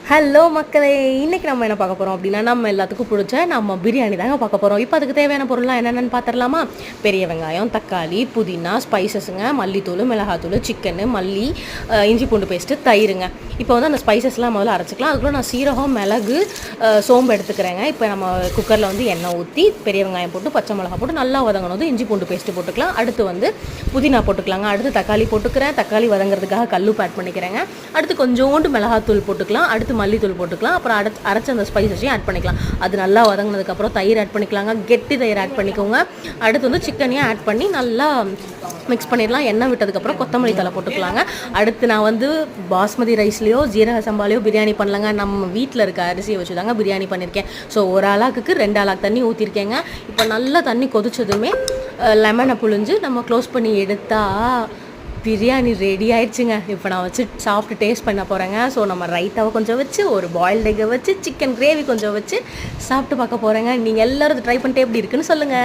Hello மக்களே, இன்றைக்கி நம்ம என்ன பார்க்க போகிறோம் அப்படின்னா, நம்ம எல்லாத்துக்கும் பிடிச்ச நம்ம பிரியாணி தாங்க பார்க்க போகிறோம். இப்போ அதுக்கு தேவையான பொருள்லாம் என்னென்னு பார்த்துடலாமா? பெரிய வெங்காயம், தக்காளி, புதினா, ஸ்பைசஸுங்க, மல்லித்தூள், மிளகாத்தூள், சிக்கனு, மல்லி, இஞ்சி பூண்டு பேஸ்ட்டு, தயிருங்க. இப்போ வந்து அந்த ஸ்பைசஸ்லாம் முதல்ல அரைச்சிக்கலாம். அதுக்குள்ளே நான் சீரகம், மிளகு, சோம்பு எடுத்துக்கிறேங்க. இப்போ நம்ம குக்கரில் வந்து எண்ணெய் ஊற்றி பெரிய வெங்காயம் போட்டு பச்சை மிளகா போட்டு நல்லா வதங்கணும். இஞ்சி பூண்டு பேஸ்ட்டு போட்டுக்கலாம். அடுத்து வந்து புதினா போட்டுக்கலாங்க. அடுத்து தக்காளி போட்டுக்கிறேன். தக்காளி வதங்கிறதுக்காக கல்லுப்பு ஆட் பண்ணிக்கிறேங்க. அடுத்து கொஞ்சோண்டு மிளகாத்தூள் போட்டுக்கலாம். அடுத்து மல்லித்தூள் போட்டுக்கலாம். அப்புறம் அரைச்ச அந்த ஸ்பைசஸையும் ஆட் பண்ணிக்கலாம். அது நல்லா வதங்கினதுக்கப்புறம் தயிர் ஆட் பண்ணிக்கலாங்க. கெட்டி தயிர் ஆட் பண்ணிக்கோங்க. அடுத்து வந்து சிக்கனையும் ஆட் பண்ணி நல்லா மிக்ஸ் பண்ணிடலாம். எண்ணெய் விட்டதுக்கப்புறம் கொத்தமல்லி தலை போட்டுக்கலாங்க. அடுத்து நான் வந்து பாஸ்மதி ரைஸ்லேயோ ஜீரக சம்பாலையோ பிரியாணி பண்ணலங்க. நம்ம வீட்டில் இருக்க அரிசியை வச்சு தாங்க பிரியாணி பண்ணியிருக்கேன். ஸோ ஒரு ஆளாக்கு 2 ஆளாக்கு தண்ணி ஊற்றிருக்கேங்க. இப்போ நல்லா தண்ணி கொதிச்சதுமே லெமனை புழிஞ்சு நம்ம க்ளோஸ் பண்ணி எடுத்தால் பிரியாணி ரெடி ஆயிடுச்சுங்க. இப்போ நான் வச்சு சாப்பிட்டு டேஸ்ட் பண்ண போகிறேங்க. ஸோ நம்ம ரைத்தாவை கொஞ்சம் வச்சு, ஒரு பாயில்டு எக்கை வச்சு, சிக்கன் கிரேவி கொஞ்சம் வச்சு சாப்பிட்டு பார்க்க போகிறேங்க. நீங்கள் எல்லோரும் ட்ரை பண்ணிட்டு எப்படி இருக்குன்னு சொல்லுங்கள்.